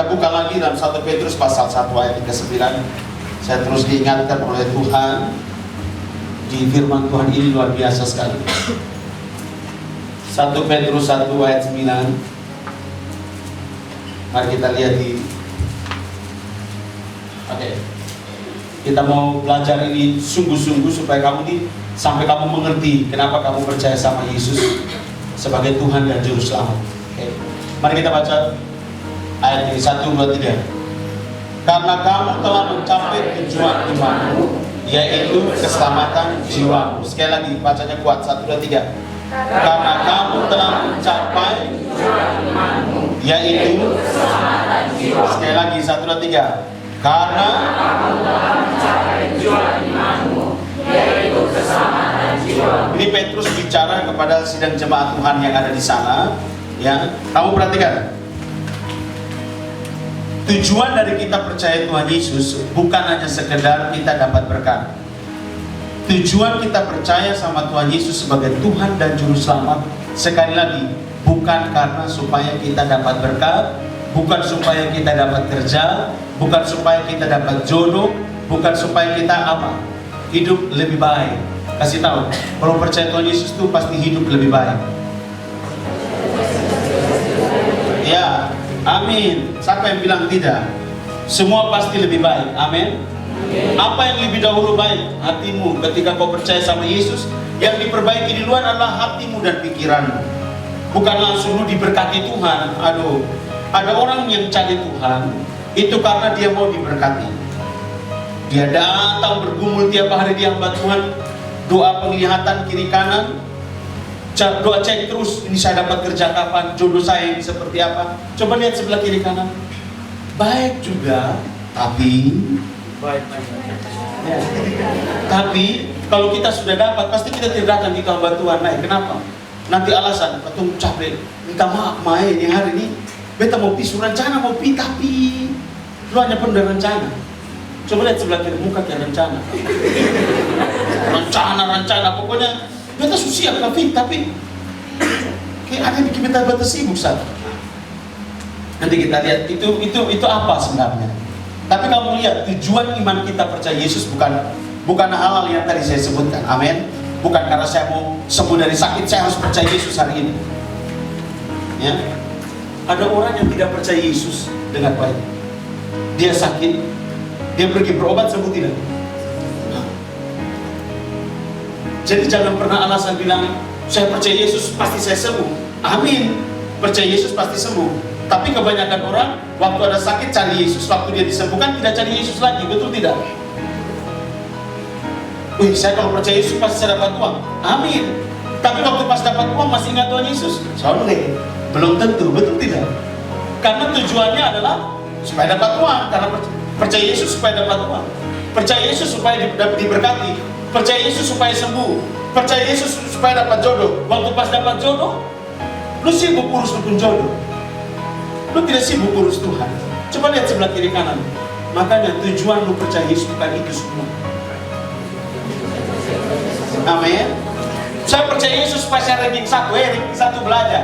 Kita buka lagi dalam 1 Petrus pasal 1 ayat 39. Saya terus diingatkan oleh Tuhan di firman Tuhan ini luar biasa sekali. 1 Petrus 1 ayat 9. Mari kita lihat di kita mau belajar ini sungguh-sungguh supaya sampai kamu mengerti kenapa kamu percaya sama Yesus sebagai Tuhan dan Juru Selamat. Mari kita baca ayat ini 1, 2, 3. Karena kamu telah mencapai tujuan imanmu, yaitu keselamatan jiwamu. Sekali lagi bacanya kuat, 1, 2, 3. Karena kamu telah mencapai tujuan imanmu, yaitu keselamatan jiwamu. Sekali lagi 1, 2, 3. Karena kamu telah mencapai tujuan imanmu, yaitu keselamatan jiwamu. Ini Petrus bicara kepada sidang jemaat Tuhan yang ada di sana. Ya, kamu perhatikan. Tujuan dari kita percaya Tuhan Yesus bukan hanya sekedar kita dapat berkat. Tujuan kita percaya sama Tuhan Yesus sebagai Tuhan dan Juru Selamat, sekali lagi, bukan karena supaya kita dapat berkat, bukan supaya kita dapat kerja, bukan supaya kita dapat jodoh, bukan supaya kita hidup lebih baik. Kasih tahu, kalau percaya Tuhan Yesus itu pasti hidup lebih baik. Ya, amin. Siapa yang bilang tidak? Semua pasti lebih baik, amin. Apa yang lebih dahulu baik? Hatimu. Ketika kau percaya sama Yesus, yang diperbaiki di luar adalah hatimu dan pikiranmu. Bukan langsung lu diberkati Tuhan. Aduh, ada orang yang cari Tuhan itu karena dia mau diberkati. Dia datang bergumul tiap hari di hamba Tuhan, doa penglihatan kiri kanan, doa cek terus, ini saya dapat kerja kapan, jodoh saya ini seperti apa. Coba lihat sebelah kiri kanan, baik juga, tapi ya. Tapi kalau kita sudah dapat, pasti kita tidak akan di hamba Tuhan. Nah, kenapa? Nanti alasan, patung capek, minta maaf Mae ini hari ini beta mau pisu rencana mau pi, tapi lu hanya pendek rencana. Coba lihat sebelah kiri muka kayak rencana. Rencana, pokoknya beta susah tapi kayak ada bikin beta sibuk saat. Nanti kita lihat itu apa sebenarnya. Tapi kamu lihat tujuan iman kita percaya Yesus bukan hal-hal yang tadi saya sebutkan. Amin. Bukan karena saya mau sembuh dari sakit saya harus percaya Yesus hari ini. Ya. Ada orang yang tidak percaya Yesus dengan baik. Dia sakit, dia pergi berobat sembuh tidak. Jadi jangan pernah alasan bilang saya percaya Yesus pasti saya sembuh. Amin. Percaya Yesus pasti sembuh. Tapi kebanyakan orang waktu ada sakit cari Yesus, waktu dia disembuhkan tidak cari Yesus lagi, betul tidak? Wih, saya kalau percaya Yesus pasti saya dapat uang. Amin. Tapi waktu pas dapat uang masih ingat Tuhan Yesus? Sorry, belum tentu, betul tidak? Karena tujuannya adalah supaya dapat uang. Karena percaya Yesus supaya dapat uang. Percaya Yesus supaya diberkati. Percaya Yesus supaya sembuh. Percaya Yesus supaya dapat jodoh. Waktu pas dapat jodoh, lu sibuk urus dukun jodoh. Lu tidak sibuk urus Tuhan. Coba lihat sebelah kiri kanan. Makanya tujuan lu percaya Yesus bukan itu semua. Amin. Saya percaya Yesus supaya saya ranking 1. Ranking 1 belajar.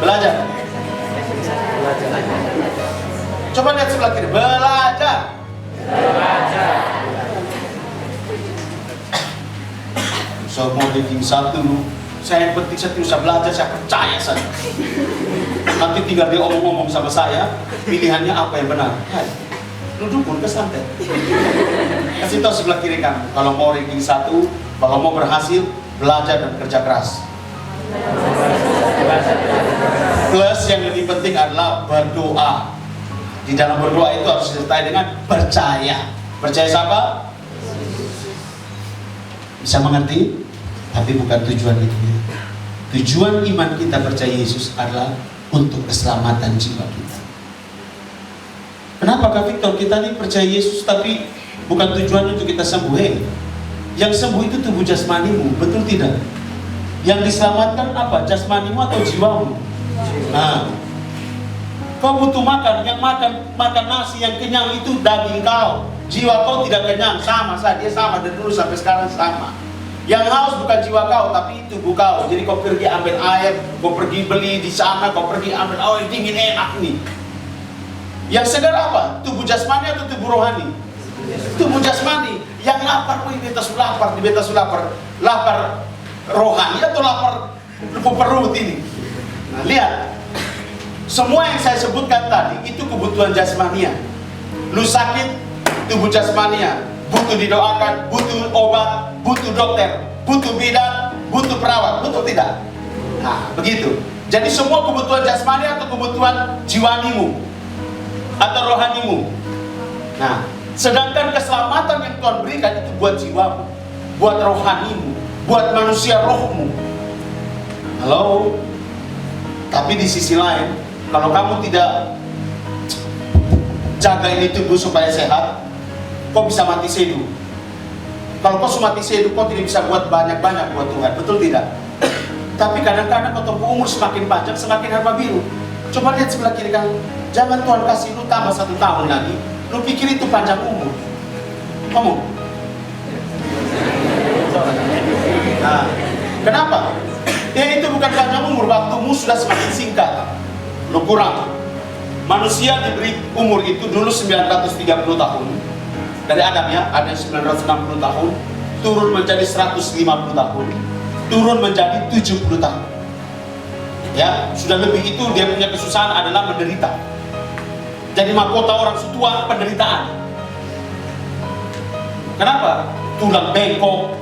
Belajar. Coba lihat sebelah kiri. Belajar. So mau ranking 1. Saya yang penting saya tidak usah belajar, saya percaya saja. Nanti tinggal dia omong-omong sama saya, pilihannya apa yang benar. Hai, duduk pun kesantai. Kasih tahu sebelah kiri kan, kalau mau ranking 1, kalau mau berhasil, belajar dan kerja keras. Plus yang lebih penting adalah berdoa. Di dalam berdoa itu harus disertai dengan percaya. Percaya siapa? Bisa mengerti? Tapi bukan tujuan itu. Tujuan iman kita percaya Yesus adalah untuk keselamatan jiwa kita. Kenapa Kak Victor kita nih percaya Yesus tapi bukan tujuan untuk kita sembuh? Yang sembuh itu tubuh jasmanimu, betul tidak? Yang diselamatkan apa? Jasmanimu atau jiwamu? Nah, kau butuh makan, yang makan nasi yang kenyang itu daging kau. Jiwa kau tidak kenyang, sama saja, dia sama dari dulu sampai sekarang sama. Yang haus bukan jiwa kau, tapi tubuh kau. Jadi kau pergi ambil air, kau pergi beli di sana, kau pergi ambil, oh dingin enak nih. Yang segar apa? Tubuh jasmani atau tubuh rohani? Tubuh jasmani. Yang lapar, beta lapar, di beta lapar. Lapar rohani atau lapar perut ini? Nah, lihat. Semua yang saya sebutkan tadi, itu kebutuhan jasmania. Lu sakit, tubuh jasmania. Butuh didoakan, butuh obat, butuh dokter, butuh bidan, butuh perawat, betul tidak? Nah, begitu. Jadi semua kebutuhan jasmani atau kebutuhan jiwanimu atau rohanimu. Nah, sedangkan keselamatan yang Tuhan berikan itu buat jiwamu, buat rohanimu, buat manusia rohmu. Halo? Tapi di sisi lain, kalau kamu tidak jaga ini tubuh supaya sehat, kau bisa mati sedu. Kalau kau mati sedu, kau tidak bisa buat banyak-banyak buat Tuhan, betul tidak? Tapi kadang-kadang kau tunggu umur semakin panjang, semakin harpa biru. Coba lihat sebelah kiri kamu. Jangan Tuhan kasih lu tambah 1 tahun lagi, lu pikir itu panjang umur. Kamu? Nah, kenapa? Ya itu bukan panjang umur, waktumu sudah semakin singkat. Lu kurang. Manusia diberi umur itu dulu 930 tahun. Dari Adam ya, ada 960 tahun, turun menjadi 150 tahun, turun menjadi 70 tahun. Ya, sudah lebih itu dia punya kesusahan adalah menderita. Jadi mahkota orang tua penderitaan. Kenapa? Tulang bengkok.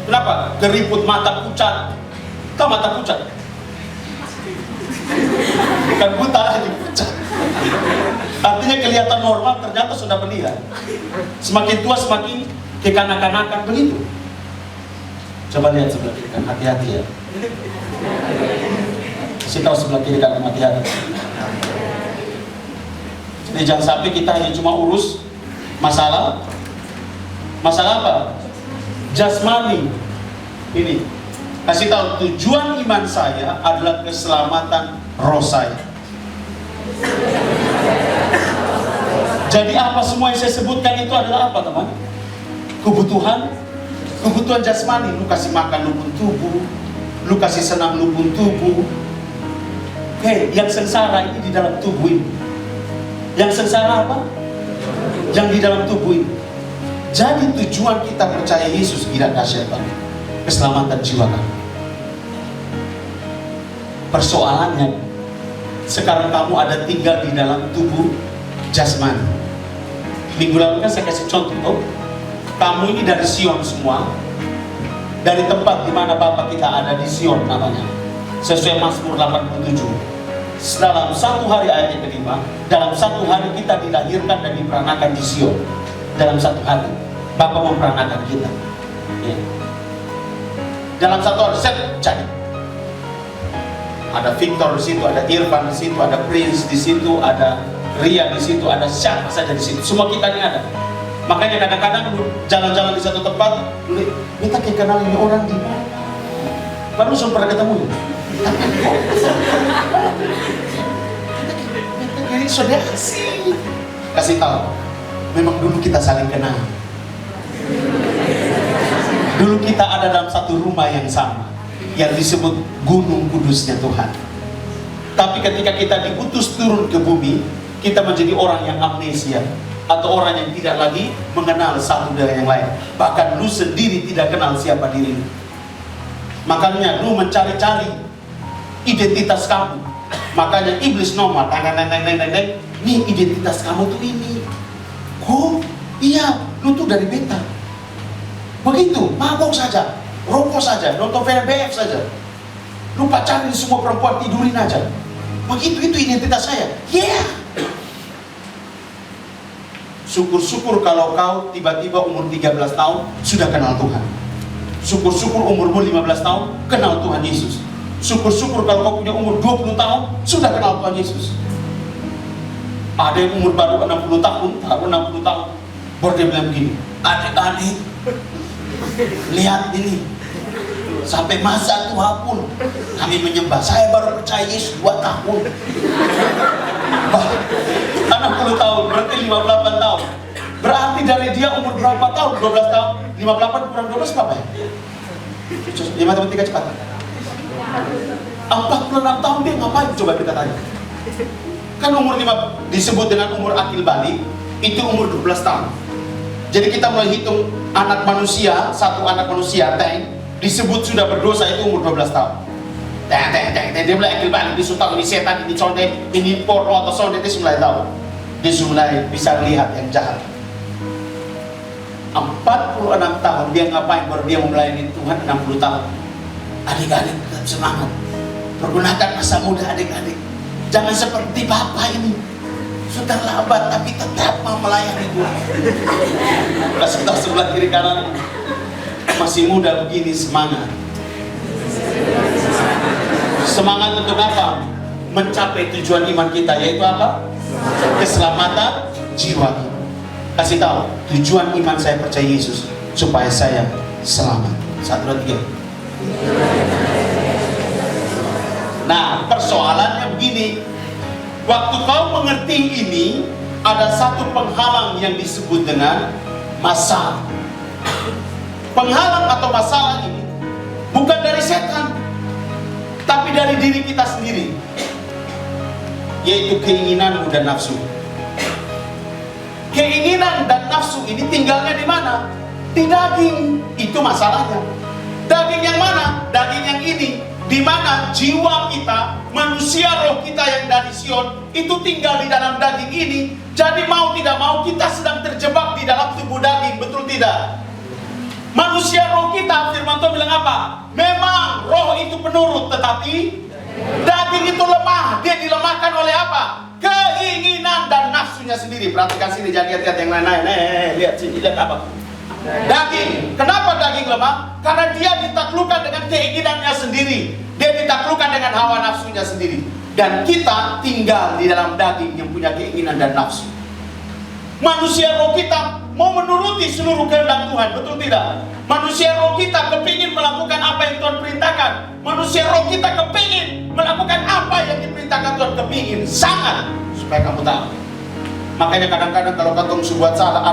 Kenapa? Keriput mata pucat. Tahu mata pucat? Bukan buta lagi, pucat. Artinya kelihatan normal, ternyata sudah melihat. Semakin tua semakin kekanak-kanakan, begitu. Coba lihat sebelah kiri kan, hati-hati ya. Kasih tahu sebelah kiri kan, hati-hati. Jadi jangan sampai kita hanya cuma urus masalah apa? Jasmani. Ini kasih tahu, tujuan iman saya adalah keselamatan roh saya. Jadi apa semua yang saya sebutkan itu adalah apa, teman? Kebutuhan jasmani. Lu kasih makan lu pun tubuh, lu kasih senang lu pun tubuh. Hei, yang sengsara ini di dalam tubuh ini. Yang sengsara apa? Yang di dalam tubuh ini. Jadi tujuan kita percaya Yesus tidak dahsyat banget. Keselamatan jiwa kan. Persoalannya, sekarang kamu ada tinggal di dalam tubuh jasmani. Minggu lalu kan saya kasih contoh, kamu ini dari Sion semua, dari tempat di mana Bapak kita ada di Sion namanya, sesuai Mazmur 87. Dalam 1 hari ayat yang kelima, dalam 1 hari kita dilahirkan dan diperanakan di Sion. Dalam 1 hari Bapak memperanakan kita. Ya. Dalam 1 hari set jadi. Ada Victor di situ, ada Irfan di situ, ada Prince di situ, ada Ria di situ, ada siapa saja di situ. Semua kita ini ada. Makanya kadang-kadang lu jalan-jalan di satu tempat, lu minta kayak kenal ini orang di mana? Baru sudah pernah ketemu ya? Ini sudah kasih tahu. Memang dulu kita saling kenal. Dulu kita ada dalam satu rumah yang sama, yang disebut Gunung Kudusnya Tuhan. Tapi ketika kita diutus turun ke bumi, kita menjadi orang yang amnesia, atau orang yang tidak lagi mengenal satu dengan yang lain. Bahkan lu sendiri tidak kenal siapa dirimu. Makanya lu mencari-cari identitas kamu. Makanya iblis nomor, nih identitas kamu tuh ini. Kok? Iya, lu tuh dari beta. Begitu, mabok saja, rokok saja, nonton film BF saja. Lu pacarin semua perempuan, tidurin aja. Begitu, itu identitas saya. Yeah. Syukur-syukur kalau kau tiba-tiba umur 13 tahun sudah kenal Tuhan. Syukur-syukur umurmu 15 tahun kenal Tuhan Yesus. Syukur-syukur kalau kau punya umur 20 tahun sudah kenal Tuhan Yesus. Ada yang umur baru 60 tahun, baru 60 tahun, baru dia bilang begini, adik-adik, lihat ini, sampai masa tua pun kami menyembah. Saya baru percaya Yesus 2 tahun. 60 tahun, berarti 58 tahun. Berarti dari dia umur berapa tahun? 12 tahun. 58 kurang 12 berapa ya? Di matematika cepat. 46 tahun dia ngapain? Coba kita tanya. Kan umur 5 disebut dengan umur akil balik, itu umur 12 tahun. Jadi kita mulai hitung anak manusia, satu anak manusia, disebut sudah berdosa itu umur 12 tahun. Dia mulai akil balik, dia suka ini setan, ini condet, ini porno atau sondet, dia mulai tahu. Dia mulai bisa lihat yang jahat. 46 tahun dia ngapain? Baru dia melayani Tuhan 60 tahun. Adik-adik tetap semangat. Pergunakan masa muda adik-adik. Jangan seperti Bapak ini. Sudah lambat tapi tetap mau melayani Tuhan. Kasih tahu sebelah kiri kanan. Masih muda begini, semangat. Semangat untuk apa? Mencapai tujuan iman kita, yaitu apa? Keselamatan jiwa. Kasih tahu, tujuan iman saya percaya Yesus supaya saya selamat. 1, 2, 3. Nah, persoalannya begini. Waktu kau mengerti ini, ada satu penghalang yang disebut dengan masalah. Penghalang atau masalah ini bukan dari setan, tapi dari diri kita sendiri, yaitu keinginanmu dan nafsu. Keinginan dan nafsu ini tinggalnya di mana? Di daging. Itu masalahnya. Daging yang mana? Daging yang ini. Di mana jiwa kita, manusia roh kita yang dari Sion itu tinggal di dalam daging ini. Jadi mau tidak mau kita sedang terjebak di dalam tubuh daging, betul tidak? Manusia roh kita, firman Tuhan bilang apa? Memang roh itu penurut, tetapi daging itu lemah. Dia dilemahkan oleh apa? Keinginan dan nafsunya sendiri. Perhatikan sini, jangan lihat-lihat yang lain-lain. Lihat sini, lihat apa? Daging. Kenapa daging lemah? Karena dia ditaklukkan dengan keinginannya sendiri. Dia ditaklukkan dengan hawa nafsunya sendiri. Dan kita tinggal di dalam daging yang punya keinginan dan nafsu. Manusia roh kita mau menuruti seluruh kehendak Tuhan, betul tidak? Manusia roh kita kepingin melakukan apa yang Tuhan perintahkan. Manusia roh kita kepingin melakukan apa yang diperintahkan Tuhan, kepingin sangat, supaya kamu tahu. Makanya kadang-kadang kalau katong sebuah salah,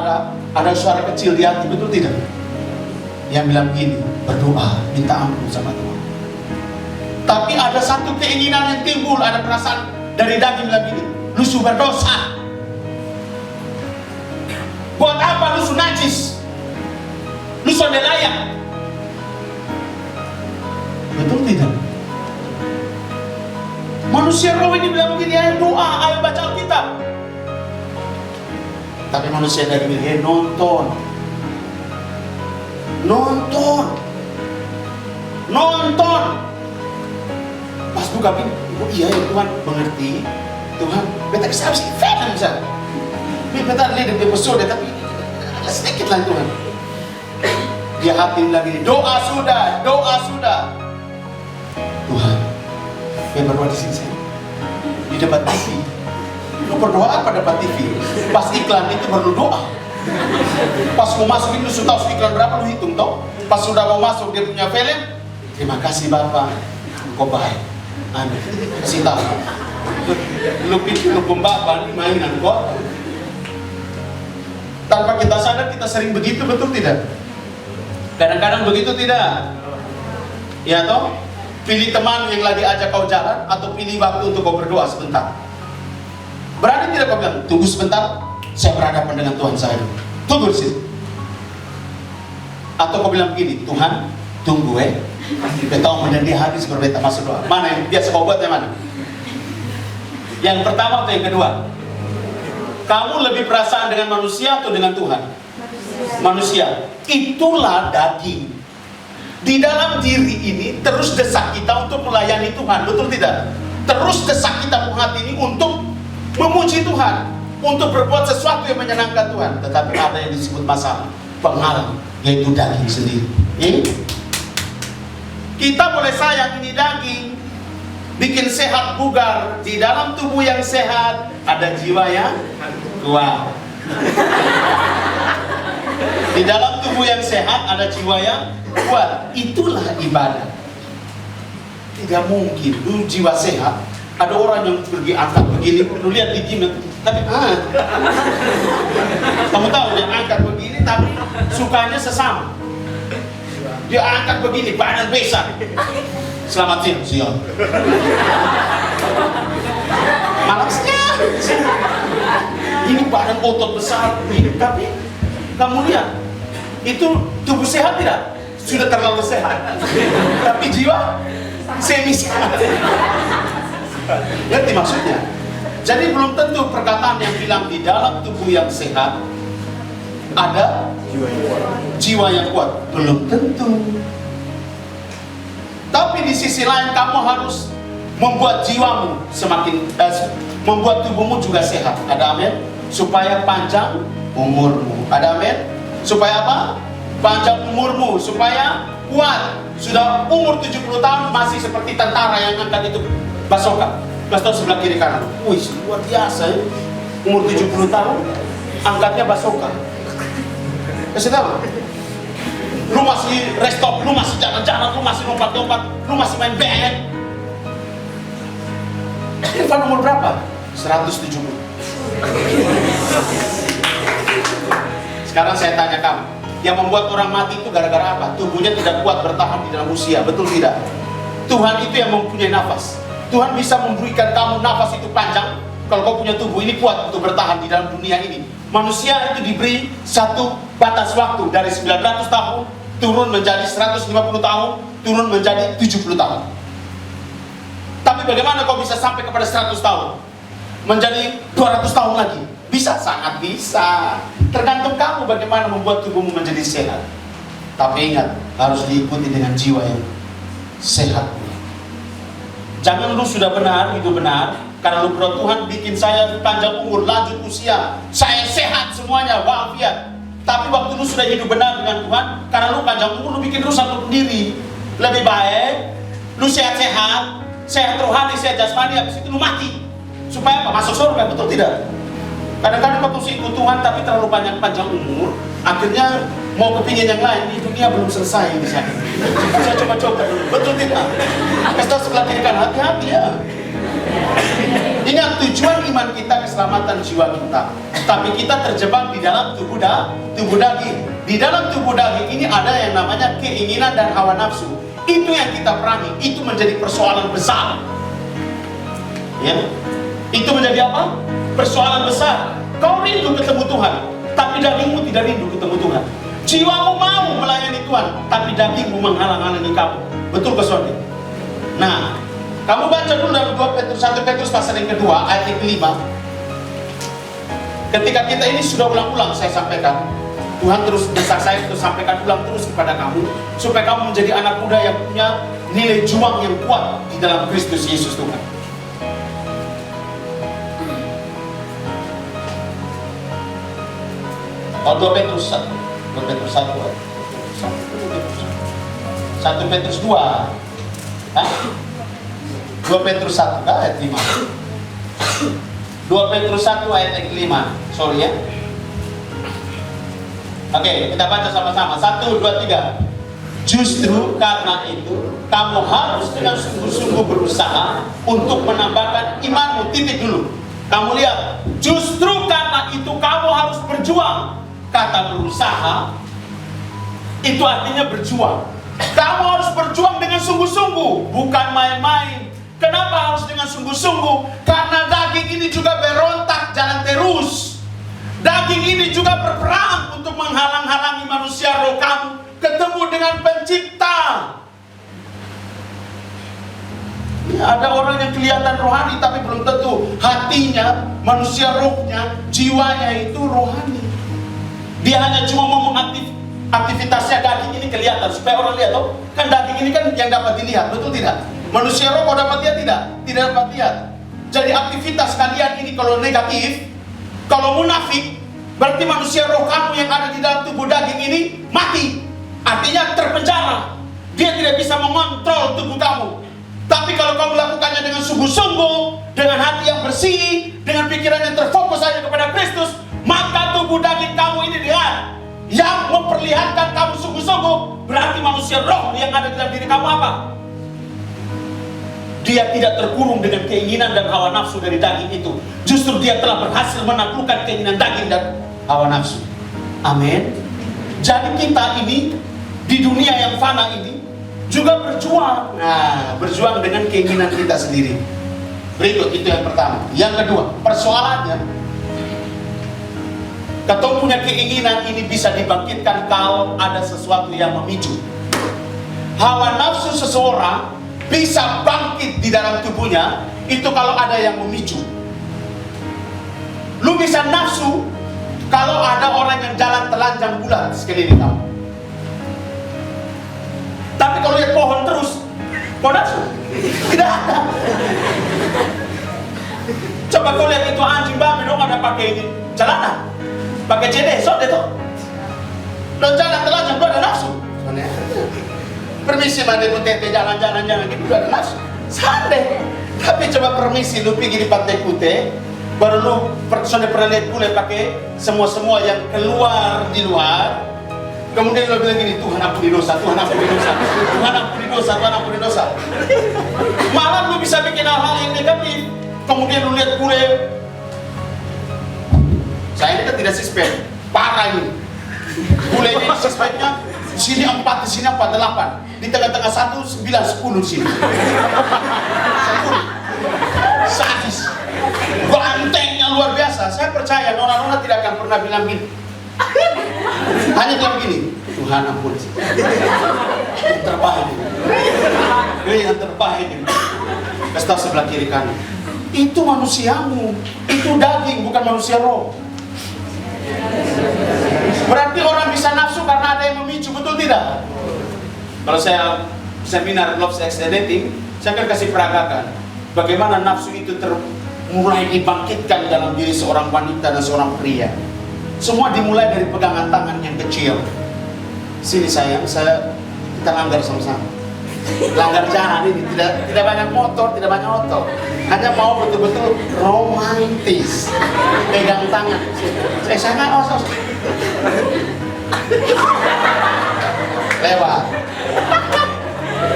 ada suara kecil di hati, betul tidak? Yang bilang begini, berdoa, minta ampun sama Tuhan. Tapi ada satu keinginan yang timbul, ada perasaan dari daging bilang begini, lu sudah berdosa. Buat apa lu najis? Lu sudah layak. Betul tidak? Manusia roh ini bilang begini, ayo doa, ayo baca Alkitab. Tapi manusia dari bilang, nonton. Pas buka pintu, oh iya ya Tuhan, mengerti. Tuhan, beta kesal sih, film misalnya. Beta lihat episode, tapi sedikit lah Tuhan. Dia hati lagi, doa sudah. Tuhan, saya berdoa di sini, di depan TV. Lu berdoa apa depan TV? Pas iklan itu baru doa. Pas mau masuk itu sudah tahu iklan berapa, lu hitung toh. Pas sudah mau masuk dia punya film, terima kasih Bapak, kau baik. Amin. Kasih tahu. Lu pikir lu pembaban mainan kok. Tanpa kita sadar kita sering begitu, betul tidak? Kadang-kadang begitu tidak? Ya toh? Pilih teman yang lagi ajak kau jalan, atau pilih waktu untuk kau berdoa sebentar. Berani tidak kau bilang, tunggu sebentar, saya berhadapan dengan Tuhan saya. Tunggu di situ. Atau kau bilang begini, Tuhan, tunggu kita tahu menjadi habis berbeta masuk doa. Mana yang biasa kau buat yang mana? Yang pertama atau yang kedua? Kamu lebih perasaan dengan manusia atau dengan Tuhan? Manusia. Itulah daging. Di dalam diri ini terus desak kita untuk melayani Tuhan, betul tidak? Terus desak kita hati ini untuk memuji Tuhan, untuk berbuat sesuatu yang menyenangkan Tuhan. Tetapi ada yang disebut masalah, penghalang, yaitu daging sendiri. Kita boleh sayang ini daging, bikin sehat bugar. Di dalam tubuh yang sehat ada jiwa yang kuat. Di dalam tubuh yang sehat ada jiwa yang kuat. Itulah ibadah. Tidak mungkin lu jiwa sehat, ada orang yang pergi angkat begini, lu lihat di gym Tapi kamu tahu dia angkat begini tapi sukanya sesama. Dia angkat begini, badan besar. Selamat siang. Malasnya. Ini badan otot besar, ini tapi kamu lihat itu tubuh sehat tidak? Sudah terlalu sehat. Tapi jiwa semi sehat. Ngerti maksudnya? Jadi belum tentu perkataan yang bilang di dalam tubuh yang sehat ada jiwa yang kuat. Belum tentu. Tapi di sisi lain kamu harus membuat jiwamu semakin membuat tubuhmu juga sehat. Ada amin? Supaya panjang umurmu. Ada amin? Supaya apa? Panjang umurmu, supaya kuat. Sudah umur 70 tahun masih seperti tentara yang angkat itu basoka. Pastor sebelah kiri kanan. Wih, luar biasa ya. Umur 70 tahun angkatnya basoka. Kasih tahu. Lu masih restop, lu masih jalan-jalan, lu masih lompat-lompat, lu masih main band. Irfan umur berapa? 170. Sekarang saya tanya kamu, yang membuat orang mati itu gara-gara apa? Tubuhnya tidak kuat bertahan di dalam usia, betul tidak? Tuhan itu yang mempunyai nafas. Tuhan bisa memberikan kamu nafas itu panjang kalau kau punya tubuh ini kuat untuk bertahan di dalam dunia ini. Manusia itu diberi satu batas waktu dari 900 tahun turun menjadi 150 tahun, turun menjadi 70 tahun. Tapi bagaimana kau bisa sampai kepada 100 tahun? Menjadi 200 tahun lagi? Bisa, sangat bisa. Tergantung kamu bagaimana membuat tubuhmu menjadi sehat. Tapi ingat, harus diikuti dengan jiwa yang sehat. Jangan lu sudah benar, hidup benar, karena lu berdoa Tuhan bikin saya panjang umur, lanjut usia, saya sehat semuanya, walafiat. Tapi waktu lu sudah hidup benar dengan Tuhan, karena lu panjang umur, lu bikin rusak lu sendiri. Lebih baik, lu sehat-sehat, sehat rohani, sehat jasmani, habis itu lu mati. Supaya apa? Masuk surga, betul tidak? Kadang-kadang waktu ikut Tuhan tapi terlalu panjang umur, akhirnya mau kepingin yang lain, di dunia belum selesai di sana. Saya coba-coba, betul tidak? Kasih sebelah kiri kanan, hati-hati ya. Ingat, tujuan iman kita keselamatan jiwa kita. Tapi kita terjebak di dalam tubuh daging. Di dalam tubuh daging ini ada yang namanya keinginan dan hawa nafsu. Itu yang kita perangi, itu menjadi persoalan besar. Ya, itu menjadi apa? Persoalan besar. Kau rindu ketemu Tuhan, tapi dagingmu tidak rindu ketemu Tuhan. Jiwamu mau melayani Tuhan, tapi dagingmu menghalang-halangi kamu. Betul ke saudara? Nah, kamu baca dulu dalam 1 Petrus pasal yang kedua ayat yang kelima. Ketika kita ini sudah ulang-ulang saya sampaikan, Tuhan terus desak saya untuk sampaikan ulang terus kepada kamu, supaya kamu menjadi anak muda yang punya nilai juang yang kuat di dalam Kristus Yesus Tuhan. Oh, 2 Petrus 1 Petrus 2 Hah? 2 Petrus 1 ayat 5 2 Petrus 1 ayat yang 5. Sorry ya. Oke, kita baca sama-sama. 1, 2, 3. Justru karena itu kamu harus dengan sungguh-sungguh berusaha untuk menambahkan imanmu. Titik dulu. Kamu lihat, justru karena itu kamu harus berjuang. Kata berusaha itu artinya berjuang. Kamu harus berjuang dengan sungguh-sungguh, bukan main-main. Kenapa harus dengan sungguh-sungguh? Karena daging ini juga berontak jalan terus. Daging ini juga berperang untuk menghalang-halangi manusia roh kamu ketemu dengan pencipta. Ada orang yang kelihatan rohani tapi belum tentu hatinya, manusia rohnya, jiwanya itu rohani. Dia hanya cuma mau aktivitasnya daging ini kelihatan supaya orang lihat, oh kan daging ini kan yang dapat dilihat, betul tidak? Manusia roh kau dapat lihat tidak? Tidak dapat lihat. Jadi aktivitas kalian ini kalau negatif, kalau munafik, berarti manusia roh kamu yang ada di dalam tubuh daging ini mati. Artinya terpenjara. Dia tidak bisa mengontrol tubuh kamu. Tapi kalau kamu melakukannya dengan sungguh-sungguh, dengan hati yang bersih, dengan pikiran yang terfokus hanya kepada Kristus, maka tubuh daging kamu ini lihat, yang memperlihatkan kamu sungguh-sungguh, berarti manusia roh yang ada di dalam diri kamu apa? dia tidak terkurung dengan keinginan dan hawa nafsu dari daging itu. Justru dia telah berhasil menaklukkan keinginan daging dan hawa nafsu. Amin. Jadi kita ini di dunia yang fana ini juga berjuang. Nah, berjuang dengan keinginan kita sendiri. Berikut, itu yang pertama. Yang kedua, persoalannya, kita punya keinginan ini bisa dibangkitkan kalau ada sesuatu yang memicu. Hawa nafsu seseorang bisa bangkit di dalam tubuhnya itu kalau ada yang memicu. Lu bisa nafsu kalau ada orang yang jalan telanjang bulat sekeliling kamu. Tapi kalau lihat pohon terus, mau nafsu? Tidak ada. Coba kau lihat itu anjing babi dong ada pakai ini celana, pakai CD, so deh tuh. Dan jalan telanjang udah ada nafsu. Permisi mandi bu tete jalan-jalan gitu udah ada nafsu. Sande. Tapi coba permisi lu pergi di Pantai Kute, baru lu sudah pernah lihat bule pakai semua yang keluar di luar. Kemudian lu bilang gini, Tuhan ampuni dosa, Tuhan ampuni dosa, Tuhan ampuni dosa, Tuhan ampuni dosa. Malah lu bisa bikin hal-hal yang negatif. Kemudian lu lihat bule, saya ini kan tidak suspek, parah ini. Bule ini suspeknya sini 4, di sini 4, 8, di tengah-tengah 1, 9, 10 di sini. Sadis, bantengnya luar biasa. Saya percaya nona-nona tidak akan pernah bilang gini. Hanya bilang gini, Tuhan ampun. Yang terbaik ini, yang terbaik ini. Kasih tahu sebelah kiri kanan. Itu manusiamu, itu daging, bukan manusia roh. Berarti orang bisa nafsu karena ada yang memicu, betul tidak? Kalau saya seminar Love Sex Dating, saya akan kasih peragakan bagaimana nafsu itu mulai dibangkitkan dalam diri seorang wanita dan seorang pria. Semua dimulai dari pegangan tangan yang kecil. Sini sayang, kita langgar sama-sama. Langgar jalan ini, tidak banyak motor, tidak banyak otot. Hanya mau betul-betul romantis. Pegang tangan. Saya nggak lewat.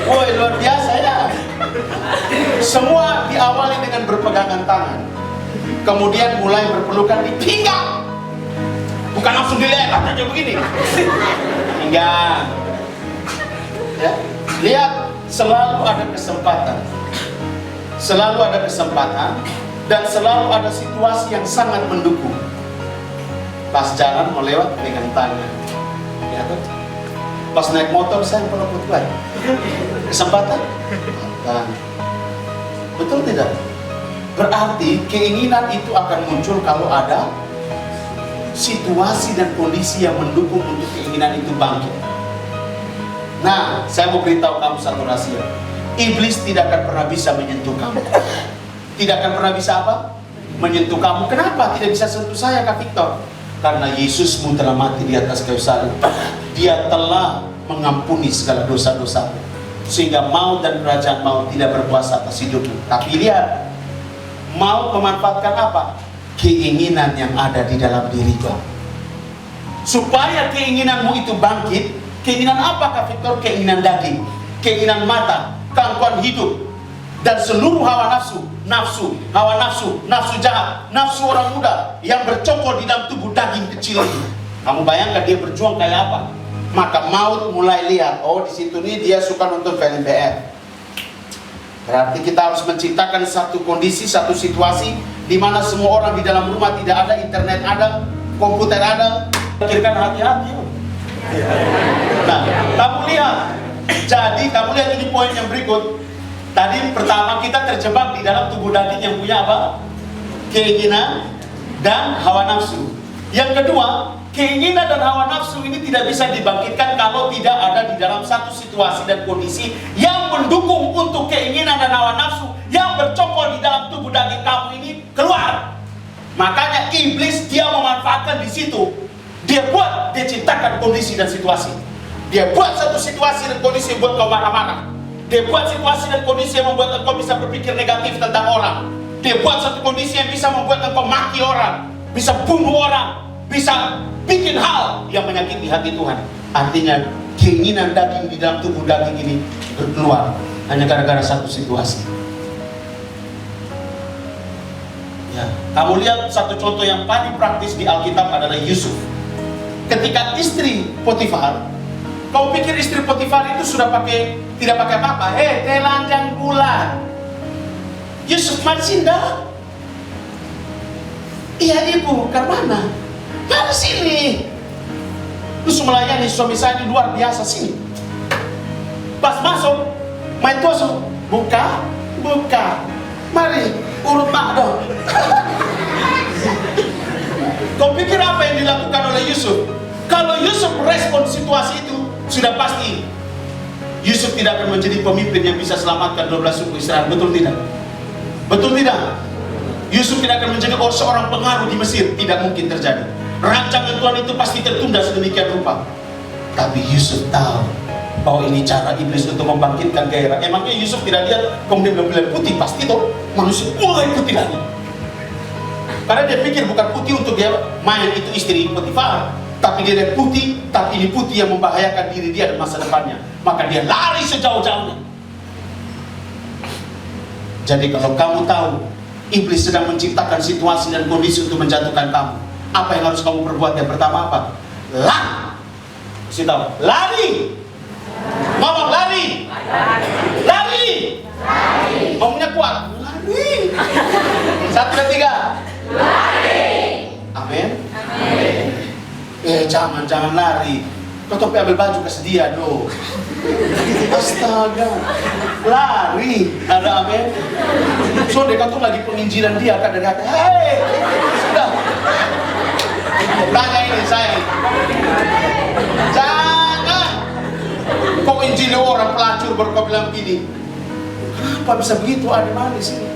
Woi, luar biasa ya. Semua diawali dengan berpegangan tangan. Kemudian mulai berpelukan di pinggang. Bukan langsung dilewat aja begini. Pinggang. Ya. Lihat, selalu ada kesempatan. Selalu ada kesempatan dan selalu ada situasi yang sangat mendukung. Pas jalan mau lewat pegang tangan. Ya tuh. Pas naik motor saya peluput lagi. Kesempatan? Nah, betul tidak? Berarti keinginan itu akan muncul kalau ada situasi dan kondisi yang mendukung untuk keinginan itu bangkit. Nah, saya mau beritahu kamu satu rahasia. Iblis tidak akan pernah bisa menyentuh kamu. Tidak akan pernah bisa apa? Menyentuh kamu. Kenapa tidak bisa sentuh saya, Kak Victor? Karena Yesusmu telah mati di atas kayu salib. Dia telah mengampuni segala dosa-dosamu. Sehingga maut dan kerajaan maut tidak berkuasa atas hidupmu. Tapi lihat, mau memanfaatkan apa? Keinginan yang ada di dalam dirimu. Supaya keinginanmu itu bangkit. Keinginan apa, Kak Victor? Keinginan daging, keinginan mata, keangkuhan hidup, dan seluruh hawa nafsu, hawa nafsu, nafsu jahat, nafsu orang muda yang bercokol di dalam tubuh daging kecil ini. Kamu bayangkan dia berjuang kayak apa? Maka maut mulai lihat, oh di situ nih dia suka nonton film BR. Berarti kita harus menciptakan satu kondisi, satu situasi di mana semua orang di dalam rumah tidak ada, internet ada, komputer ada. Pikirkan hati-hati. Nah, kamu lihat. Jadi kamu lihat ini poin yang berikut. Tadi pertama kita terjebak di dalam tubuh daging yang punya apa? Keinginan dan hawa nafsu. Yang kedua, keinginan dan hawa nafsu ini tidak bisa dibangkitkan kalau tidak ada di dalam satu situasi dan kondisi yang mendukung untuk keinginan dan hawa nafsu yang bercokol di dalam tubuh daging kamu ini keluar. Makanya iblis dia memanfaatkan di situ. Dia ciptakan kondisi dan situasi. Dia buat satu situasi dan kondisi yang buat kau marah-marah. Dia buat situasi dan kondisi yang membuat engkau bisa berpikir negatif tentang orang. Dia buat satu kondisi yang bisa membuat engkau maki orang, bisa bunuh orang, bisa bikin hal yang menyakiti hati Tuhan. Artinya keinginan daging di dalam tubuh daging ini berkeluar hanya gara-gara satu situasi. Ya, kamu lihat satu contoh yang paling praktis di Alkitab adalah Yusuf. Ketika istri Potifar, kau pikir istri Potifar itu sudah tidak pakai apa-apa? Telanjang bulan. Yusuf masih enggak. Iya ibu, ke mana? Mana sini? Yusuf melayani suami saya ini luar biasa sini. Pas masuk, main tusuk, buka. Mari, urut mak dong. Kau pikir apa yang dilakukan oleh Yusuf? Kalau Yusuf respon situasi itu, sudah pasti Yusuf tidak akan menjadi pemimpin yang bisa selamatkan 12 suku Israel. Betul tidak? Betul tidak? Yusuf tidak akan menjadi seorang pengaruh di Mesir. Tidak mungkin terjadi. Rancangan Tuhan itu pasti tertunda sedemikian rupa. Tapi Yusuf tahu bahwa ini cara iblis untuk membangkitkan gairah. Emangnya Yusuf tidak lihat kemudian bilang putih? Pasti toh manusia mulai putih lagi. Karena dia pikir bukan putih untuk dia main itu istri Potifar, tapi dia lihat putih, tapi ini putih yang membahayakan diri dia dan masa depannya. Maka dia lari sejauh-jauhnya. Jadi kalau kamu tahu iblis sedang menciptakan situasi dan kondisi untuk menjatuhkan kamu, apa yang harus kamu perbuat? Yang pertama apa? Lari. Ngomong lari. Ngomongnya kuat. Lari. 1, 2, 3. Lari. Amin. Jangan lari. Kau sampai ambil baju kasih dia dong. Astaga. Lari. Ada amin. So kau tuh lagi penginjilan dia kan dari hati. Hei. Sudah. Tanya ini saya. Jangan. Kau injili orang pelacur baru kau bilang gini. Kenapa bisa begitu? Ada manis ini.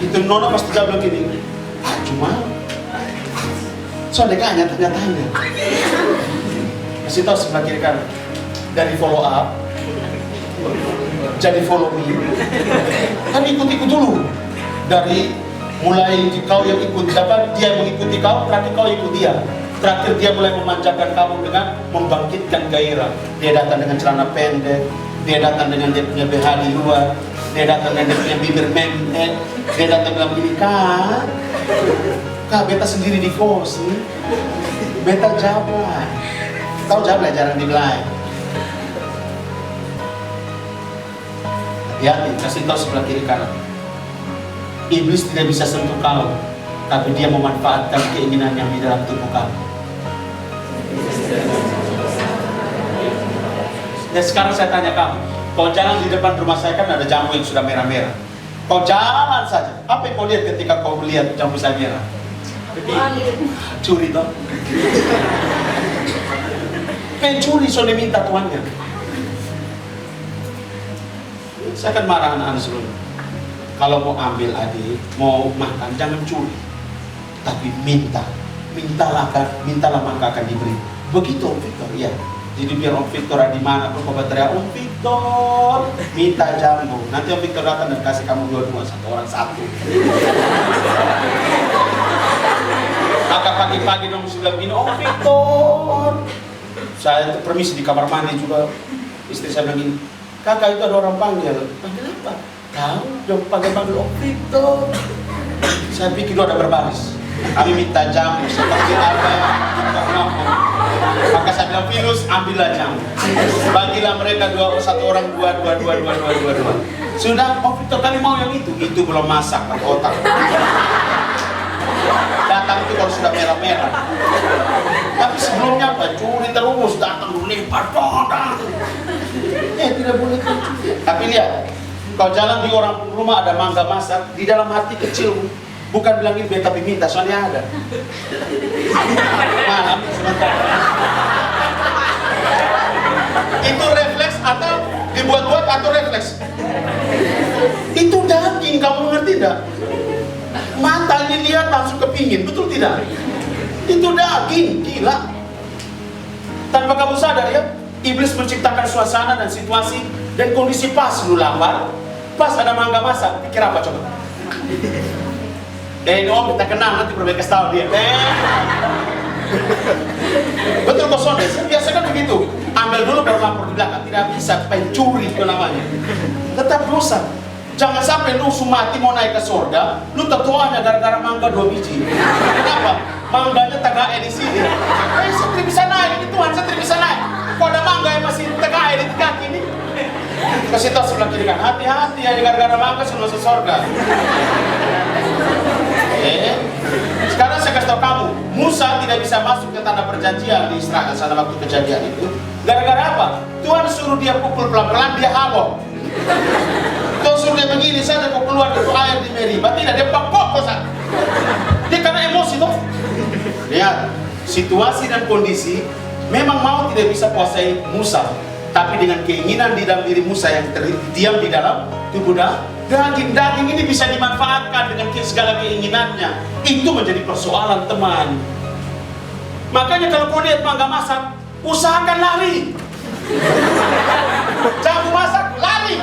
Itu nona pasti dia bilang gini. Cuma soalnya kan tanya-tanya. Kasih tahu sebelah kiri kan. Dari follow up jadi follow me. Kan ikut-ikut dulu. Dari mulai kau yang ikut, dia mengikuti kau, terakhir kau ikut dia. Terakhir dia mulai memanjakan kamu dengan membangkitkan gairah. Dia datang dengan celana pendek, dia datang dengan dia punya BH di luar, dia datang dengan dia punya bibir mempet, dia datang bilang gini, Kak, beta sendiri di kos nih, beta jablay. Tahu jablay jarang dibelai. Hati-hati, kasih tahu sebelah kiri kanan. Iblis tidak bisa sentuh kau, tapi dia memanfaatkan keinginan yang di dalam tubuh kamu. Dan sekarang saya tanya kamu, kau jalan di depan rumah saya kan ada jambu yang sudah merah-merah. Kau jalan saja, apa yang kau lihat ketika kau melihat jambu saya merah? Curi toh? Pencuri sudah minta tuannya. Saya akan marah anak-anak seluruh. Kalau mau ambil adik, mau makan, jangan curi. Tapi mintalah maka akan diberi. Begitu Om Victor, ya. Jadi biar Om Victor ada di mana pun kau berteriak, Om Victor, minta jambu. Nanti Om Victor datang dan kasih kamu dua-dua, satu orang satu. Maka pagi-pagi dong sudah begini, Om Victor. Saya permisi di kamar mandi juga, istri saya bilang gini, kakak itu ada orang panggil. Panggil apa? Tahu, dong panggil Om Victor. Saya pikir itu ada berbaris. Kami minta jamu, seperti apa yang kita ngomong. Maka saya bilang, virus, ambillah jamu. Bagilah mereka satu orang dua. Sudah, Om Victor kami mau yang itu belum masak, pakai otak. Datang itu kalau sudah merah-merah. Tapi sebelumnya apa? Curi terus, datang dulu lempar, tidak boleh curi. Tapi lihat, kau jalan di orang rumah ada mangga masak, di dalam hati kecil. Bukan bilang ini beta minta, soalnya ada. Mana? Itu refleks atau dibuat-buat atau refleks? Itu daging, kamu ngerti tidak? Mata ini lihat langsung kepingin, betul tidak? Itu daging, gila. Tanpa kamu sadar ya, iblis menciptakan suasana dan situasi dan kondisi pas lu lapar, pas ada mangga masak, pikir apa coba? Om, kita kenal, nanti perbaiki tahu dia. Betul kok Sonde, biasa kan begitu. Ambil dulu baru lapor di belakang, tidak bisa, pencuri itu namanya. Tetap dosa. Jangan sampai lu mati mau naik ke surga, lu tertuanya gara-gara mangga 2 biji. Kenapa? Mangganya tagae di sini. Satri bisa naik, ini Tuhan, Satri bisa naik. Kok ada mangga yang masih tagae di kaki ini? Kasih tahu sebelah kiri kan, hati-hati ya, gara-gara mangga sudah masuk surga. Sekarang saya kasih tahu kamu, Musa tidak bisa masuk ke tanah perjanjian di Israel sana waktu kejadian itu. Gara-gara apa? Tuhan suruh dia pukul pelan-pelan, dia habok. Tuhan suruh dia begini saja, kau keluar itu air di Meriba, tidak, dia pokok saja. Dia karena emosi tuh. Lihat, situasi dan kondisi memang mau tidak bisa kuasai Musa, tapi dengan keinginan di dalam diri Musa yang diam di dalam tubuh daging ini bisa dimanfaatkan dengan segala keinginannya. Itu menjadi persoalan, teman. Makanya kalau kau lihat mangga masak, usahakan lari. Jamu masak, lari.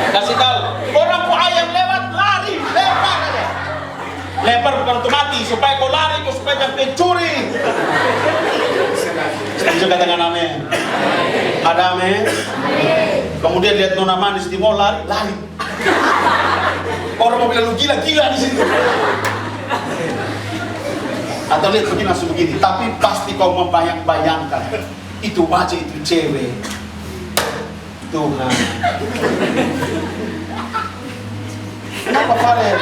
Kasih tahu, orang ku ayam lewat, lari, lempar aja. Lempar bukan untuk mati, supaya kau lari, kau supaya jangan pencuri. Setuju katakan amin. Ada amin. Kemudian lihat nona manis di mall, lari. Orang mau bilang lu gila-gila di situ. Atau lihat begini langsung begini, tapi pasti kau membayang-bayangkan itu wajah itu cewek. Tuhan. Kenapa Farel?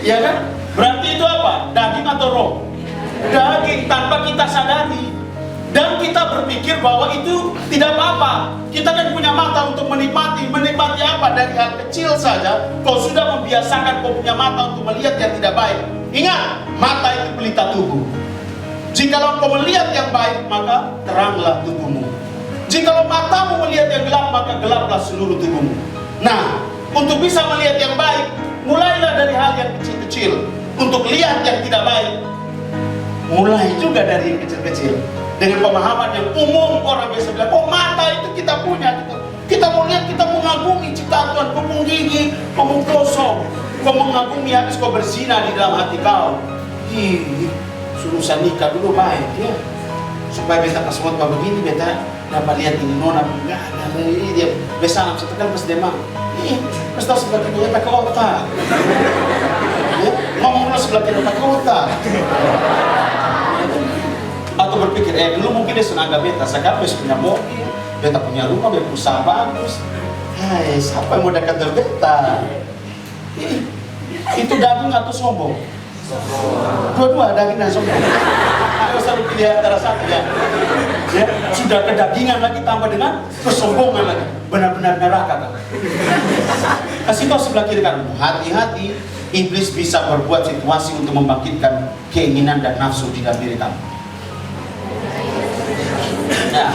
Ya kan? Berarti itu apa? Daging atau roh? Daging tanpa kita sadari. Dan kita berpikir bahwa itu tidak apa-apa. Kita kan punya mata untuk menikmati. Menikmati apa? Dari hal kecil saja kau sudah membiasakan kau punya mata untuk melihat yang tidak baik. Ingat, mata itu pelita tubuh. Jikalau kau melihat yang baik, maka teranglah tubuhmu. Jikalau matamu melihat yang gelap, maka gelaplah seluruh tubuhmu. Nah, untuk bisa melihat yang baik, mulailah dari hal yang kecil-kecil. Untuk lihat yang tidak baik, mulai juga dari yang kecil-kecil. Dengan pemahaman yang umum, orang biasa bilang, oh mata itu kita punya. Kita mau lihat, kita mengagumi ciptaan Tuhan. Kau mau gigi, kau mau kosong. Kau mengagumi habis kau berzina di dalam hati kau. Suruh saya nikah dulu baik ya. Supaya beta pas mau begini, beta dapat lihat ini nona. Enggak, ini dia besalam setekan pas dia mau. Pas tahu sebelah kiri dia pakai otak. Ngomong dulu sebelah kiri pakai otak. Atau berpikir, dulu mungkin dia senangga beta, sekarang beta punya mobil, beta punya rumah, beta usaha bagus. Hai, siapa yang mau dekat dengan beta? Itu daging atau sombong? Dua-dua, daging dan sombong. Kalau selalu pilih antara satu ya. Sudah kedagingan lagi tambah dengan kesombongan lagi. Benar-benar neraka kan? Kasih tahu sebelah kiri kan, hati-hati, iblis bisa berbuat situasi untuk membangkitkan keinginan dan nafsu di dalam diri kamu. Nah,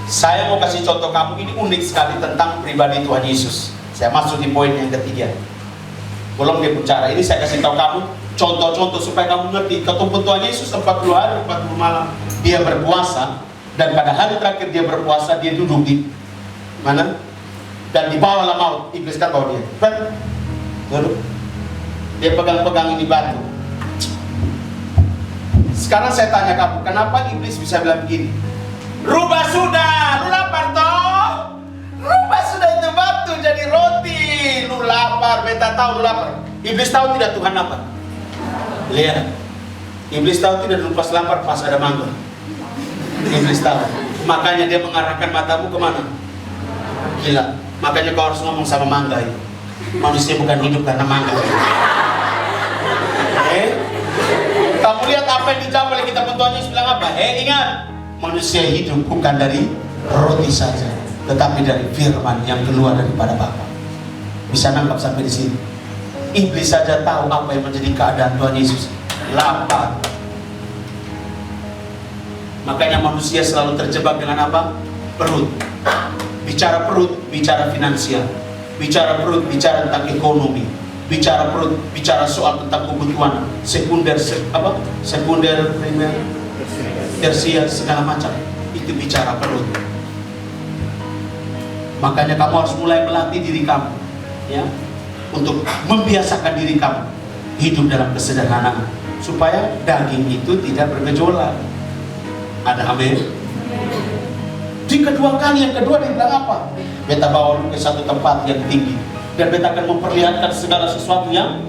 saya mau kasih contoh kamu, ini unik sekali tentang pribadi Tuhan Yesus. Saya masuk di poin yang ketiga. Belum dia bicara, ini saya kasih tahu kamu contoh-contoh supaya kamu ngerti. Ketemu Tuhan Yesus 40 hari, 40 malam dia berpuasa, dan pada hari terakhir dia berpuasa, dia duduk di mana? Dan dibawalah maut. Iblis kan bawa dia. Duduk. Dia pegang-pegang ini batu. Sekarang saya tanya kamu, kenapa iblis bisa bilang begini? Rubah sudah, lu lapar toh? Rubah sudah itu batu jadi roti. Lu lapar, beta tahu lu lapar. Iblis tahu tidak Tuhan lapar? Lihat, iblis tahu tidak lu pas lapar pas ada mangga. Iblis tahu, makanya dia mengarahkan matamu kemana? Gila, makanya kau harus ngomong sama mangga itu. Manusia bukan hidup karena mangga. Kamu lihat apa yang dijawab oleh kitab Tuhan Yesus bilang apa? Ingat, manusia hidup bukan dari roti saja, tetapi dari firman yang keluar daripada Bapa. Bisa nangkap sampai di sini. Iblis saja tahu apa yang menjadi keadaan Tuhan Yesus. Lapar. Makanya manusia selalu terjebak dengan apa? Perut. Bicara perut, bicara finansial. Bicara perut, bicara tentang ekonomi. Bicara perut, bicara soal tentang kebutuhan sekunder, primer, tersier, segala macam. Itu bicara perut. Makanya kamu harus mulai melatih diri kamu, ya, untuk membiasakan diri kamu hidup dalam kesederhanaan, supaya daging itu tidak bergejolak. Ada amin. Di kedua kali, yang kedua dia bilang apa? Beta bawa lu ke satu tempat yang tinggi, dan beta akan memperlihatkan segala sesuatu yang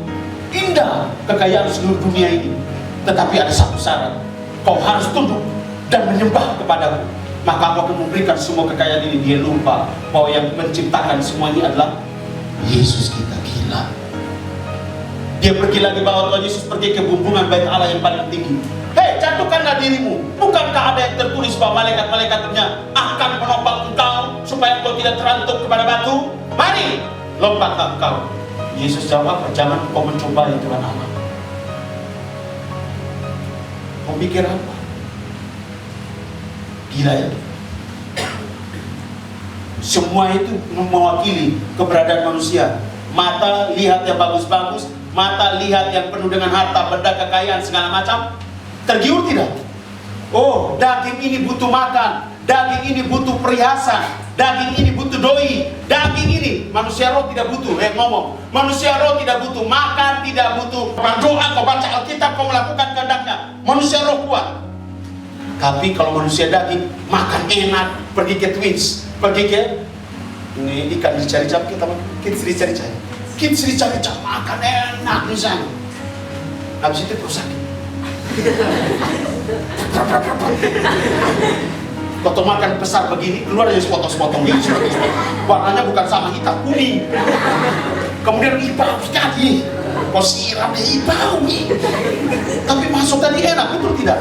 indah, kekayaan seluruh dunia ini. Tetapi ada satu syarat, kau harus tunduk dan menyembah kepadaku, maka aku akan memberikan semua kekayaan ini. Dia lupa bahwa yang menciptakan semua ini adalah Yesus kita. Gila. Dia pergi lagi bawa Tuhan Yesus pergi ke bumbungan bait Allah yang paling tinggi. Hei, jatuhkanlah dirimu. Bukankah ada yang tertulis bahwa malaikat-malaikatnya akan menopang engkau supaya engkau tidak terantuk kepada batu? Mari, lompatlah engkau. Yesus jawab apa? Jangan kau mencobai Tuhan Allah. Kau pikir apa? Gila ya. Semua itu mewakili keberadaan manusia. Mata lihat yang bagus-bagus, mata lihat yang penuh dengan harta, benda, kekayaan, segala macam. Tergiur tidak? Oh, daging ini butuh makan, daging ini butuh perhiasan, daging ini butuh doi, daging ini manusia roh tidak butuh. Ngomong, manusia roh tidak butuh makan, tidak butuh berdoa, kau baca Alkitab, kau melakukan kehendaknya. Manusia roh kuat. Tapi kalau manusia daging, makan enak, pergi ke Twins, pergi ke ini ikan dicari-cari, kita dicari-cari, makan enak misalnya. Habis itu terus sakit. Kau makan besar begini, keluar aja sepotong-sepotong gitu. Warnanya bukan sama hitam, kuning. Kemudian hijau sekali. Kau siram deh hijau nih. Tapi masuk tadi enak, betul tidak?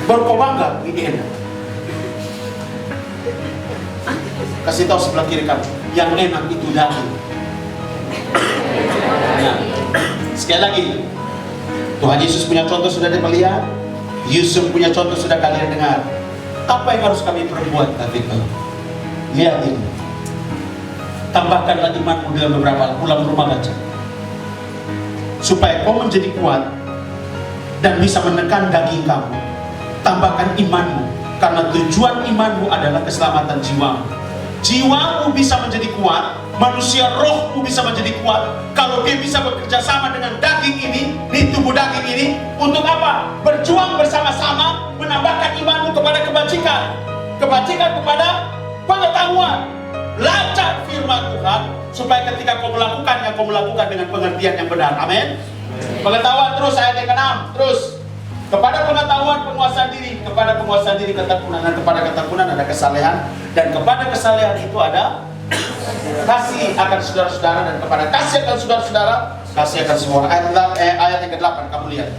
Baru kau bangga, ini enak. Kasih tahu sebelah kiri kamu, yang enak itu daging. Nah, sekali lagi, Tuhan Yesus punya contoh sudah dilihat, Yusuf punya contoh sudah kalian dengar. Apa yang harus kami perbuat, David? Lihat ini. Tambahkanlah imanmu dengan beberapa pulang rumah baca, supaya kau menjadi kuat dan bisa menekan daging kamu. Tambahkan imanmu, karena tujuan imanmu adalah keselamatan jiwamu. Jiwamu bisa menjadi kuat, manusia rohmu bisa menjadi kuat kalau dia bisa bekerja sama dengan daging ini, di tubuh daging ini. Untuk apa? Berjuang bersama-sama, menambahkan imanmu kepada kebajikan, kebajikan kepada pengetahuan. Belajar firman Tuhan supaya ketika kau melakukannya, kau melakukan dengan pengertian yang benar. Amin. Pengetahuan terus, ayat yang ke-6 terus. Kepada pengetahuan penguasaan diri, kepada penguasaan diri ketekunan, dan kepada ketekunan ada kesalehan, dan kepada kesalehan itu ada kasih akan saudara-saudara, dan kepada kasih akan saudara-saudara, kasih akan semua. Ayat yang ke-8 kamu lihat.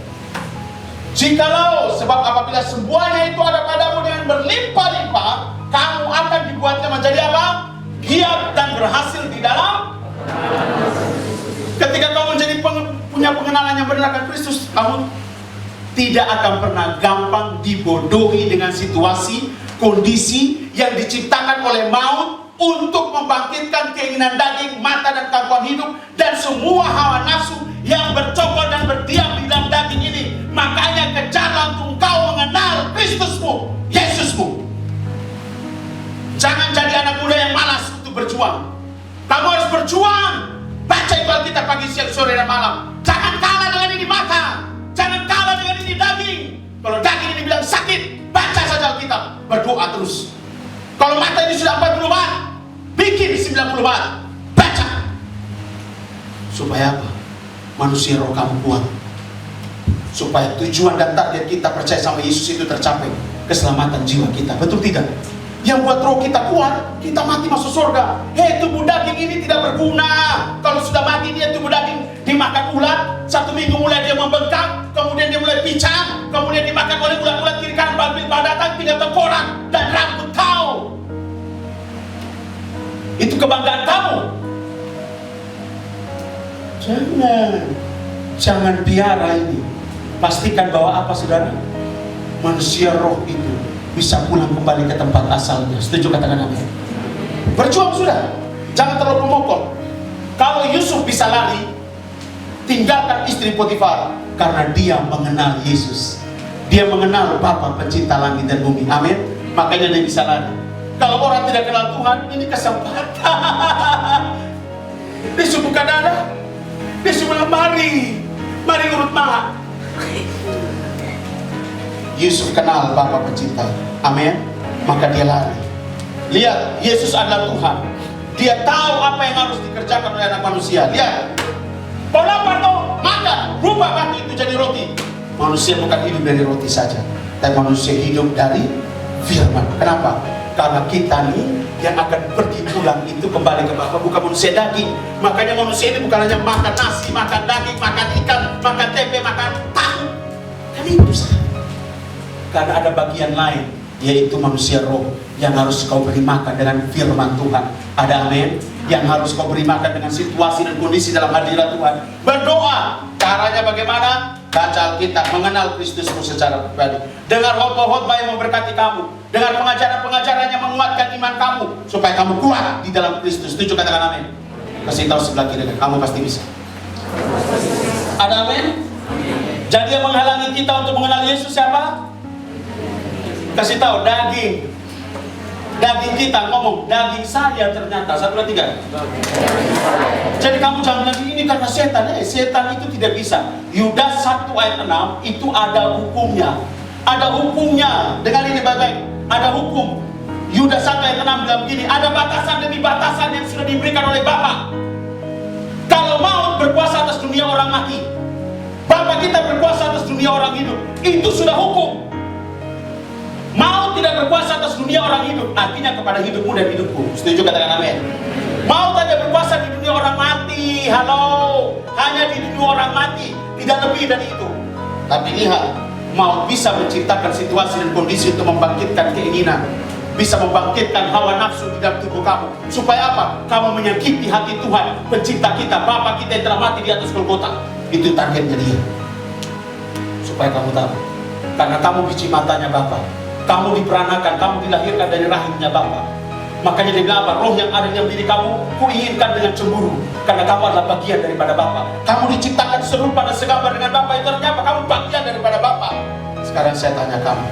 Jikalau, sebab apabila semuanya itu ada padamu dengan berlimpah-limpah, kamu akan dibuatnya menjadi apa? Giat dan berhasil di dalam. Ketika kamu menjadi punya pengenalan yang benar akan Kristus, kamu tidak akan pernah gampang dibodohi dengan situasi, kondisi yang diciptakan oleh maut untuk membangkitkan keinginan daging, mata, dan kemampuan hidup, dan semua hawa nafsu yang bercokol dan berdiam di dalam daging ini. Makanya kejarlah untuk engkau mengenal Kristusmu, Yesusmu. Jangan jadi anak muda yang malas untuk berjuang. Kamu harus berjuang. Baca itu Alkitab pagi, siang, sore, dan malam. Jangan kalah dengan ini makan. Jangan kalah dengan ini daging. Kalau daging ini bilang sakit, baca saja Alkitab, berdoa terus. Kalau mata ini sudah 40 baht, bikin 90 baht, baca. Supaya apa? Manusia roh kamu kuat. Supaya tujuan dan target kita percaya sama Yesus itu tercapai, keselamatan jiwa kita. Betul tidak? Yang buat roh kita kuat, kita mati masuk surga. Hei, tubuh daging ini tidak berguna. Kalau sudah mati dia, tubuh daging dimakan ulat. 1 minggu mulai dia membengkak, kemudian dia mulai pincang, kemudian dimakan oleh ulat-ulat kiri kanan. Babil datang, tinggal tengkorak dan rambut kau. Itu kebanggaan kamu. Jangan piara ini. Pastikan bahwa apa, saudara? Manusia roh itu bisa pulang kembali ke tempat asalnya. Setuju? Katakan amin. Berjuang sudah. Jangan terlalu memokok. Kalau Yusuf bisa lari, tinggalkan istri Potifar, karena dia mengenal Yesus. Dia mengenal Bapa pencipta langit dan bumi. Amin. Makanya dia bisa lari. Kalau orang tidak kenal Tuhan, ini kesempatan. Dia suruh buka dada. Dia suruh bilang, mari urut mak. Yusuf kenal Bapa Pencipta. Amin. Maka dia lari. Lihat, Yesus adalah Tuhan. Dia tahu apa yang harus dikerjakan oleh anak manusia. Lihat, kau lapar toh, makan, rubah batu itu jadi roti. Manusia bukan hidup dari roti saja, tapi manusia hidup dari firman. Kenapa? Karena kita nih yang akan pergi pulang itu kembali ke Bapa, bukan manusia daging. Makanya manusia ini bukan hanya makan nasi, makan daging, makan ikan, makan tempe, makan tahu. Kan itu saja. Karena ada bagian lain, yaitu manusia roh yang harus kau beri makan dengan firman Tuhan. Ada amin? Yang harus kau beri makan dengan situasi dan kondisi dalam hadirat Tuhan. Berdoa. Caranya bagaimana? Baca Alkitab, mengenal Kristusmu secara pribadi. Dengar khotbah-khotbah yang memberkati kamu. Dengar pengajaran-pengajaran yang menguatkan iman kamu, supaya kamu kuat di dalam Kristus. Setuju, katakan amin. Kasih tahu sebelah kiri, kamu pasti bisa. Ada amin? Jadi yang menghalangi kita untuk mengenal Yesus siapa? Kasih tahu, daging. Daging kita, ngomong, daging saya ternyata. 1, 2, 3. Jadi kamu jangan bilang ini karena setan. Setan itu tidak bisa. Yudas 1 ayat 6 itu ada hukumnya. Ada hukumnya. Dengar ini baik-baik. Ada hukum. Yudas 1 ayat 6 bilang begini, ada batasan demi batasan yang sudah diberikan oleh Bapa. Kalau maut berkuasa atas dunia orang mati, Bapa kita berkuasa atas dunia orang hidup. Itu sudah hukum. Maut tidak berkuasa atas dunia orang hidup, artinya kepada hidupmu dan hidupku. Setuju, katakan amin. Maut hanya berkuasa di dunia orang mati. Halo, hanya di dunia orang mati, tidak lebih dari itu. Tapi lihat, maut bisa menciptakan situasi dan kondisi untuk membangkitkan keinginan, bisa membangkitkan hawa nafsu di dalam tubuh kamu. Supaya apa? Kamu menyakiti hati Tuhan, pencipta kita, Bapa kita yang telah mati di atas Golgota. Itu targetnya dia. Supaya kamu tahu, karena kamu biji matanya Bapa, kamu diperanakan, kamu dilahirkan dari rahimnya Bapa. Makanya dia bilang apa? Roh yang ada di dalam diri kamu, kuinginkan dengan cemburu, karena kamu adalah bagian daripada Bapa. Kamu diciptakan serupa dan segambar dengan Bapa. Itu artinya apa? Kamu bagian daripada Bapa. Sekarang saya tanya kamu,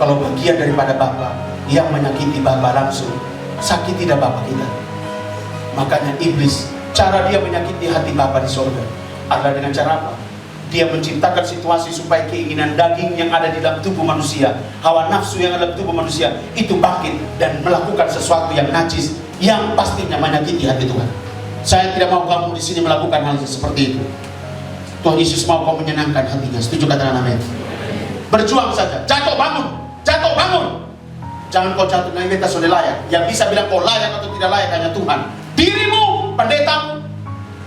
kalau bagian daripada Bapa yang menyakiti Bapa langsung, sakit tidak Bapa kita? Makanya iblis, cara dia menyakiti hati Bapa di surga adalah dengan cara apa? Dia menciptakan situasi supaya keinginan daging yang ada di dalam tubuh manusia, hawa nafsu yang ada di tubuh manusia, itu bangkit dan melakukan sesuatu yang najis, yang pastinya menyakiti hati Tuhan. Saya tidak mau kamu di sini melakukan hal seperti itu. Tuhan Yesus mau kau menyenangkan hatinya. Setuju, katakan amin. Berjuang saja, jatuh bangun, jatuh bangun. Jangan kau jatuh dengan kita sudah layak. Yang bisa bilang kau layak atau tidak layak hanya Tuhan. Dirimu, pendetamu,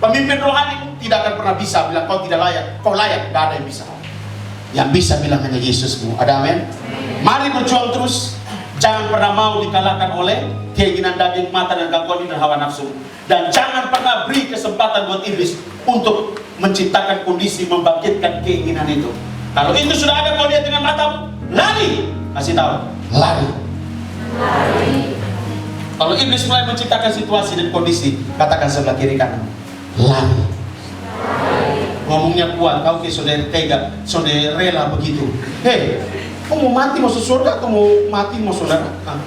pemimpin rohanimu tidak akan pernah bisa bilang kau tidak layak. Kau layak, tidak ada yang bisa. Yang bisa bilang hanya Yesusmu. Ada amin? Mari berjuang terus. Jangan pernah mau dikalahkan oleh keinginan daging, mata dan gangguan dan hawa nafsu. Dan jangan pernah beri kesempatan buat iblis untuk menciptakan kondisi membangkitkan keinginan itu. Kalau itu sudah ada, kau lihat dengan matamu, lari. Kasih tahu, lari. Lari. Kalau iblis mulai menciptakan situasi dan kondisi, katakan sebelah kiri kanan, lari. Ngomongnya kuat, kau ke saudara tega, saudara rela begitu. Hei, kau mau mati masuk surga atau mau mati masuk neraka?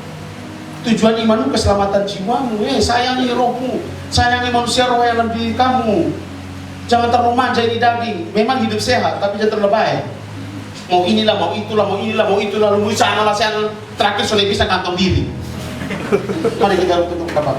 Tujuan imanmu keselamatan jiwamu. Sayangi rohmu, sayangi manusia roh yang lebih kamu. Jangan terlalu manja ini daging. Memang hidup sehat, tapi jangan terlalu baik. Mau inilah, mau itulah, mau inilah, mau itulah, mau sana lah, sana. Terakhir sudah bisa kantong diri. Mari kita tutup kapal.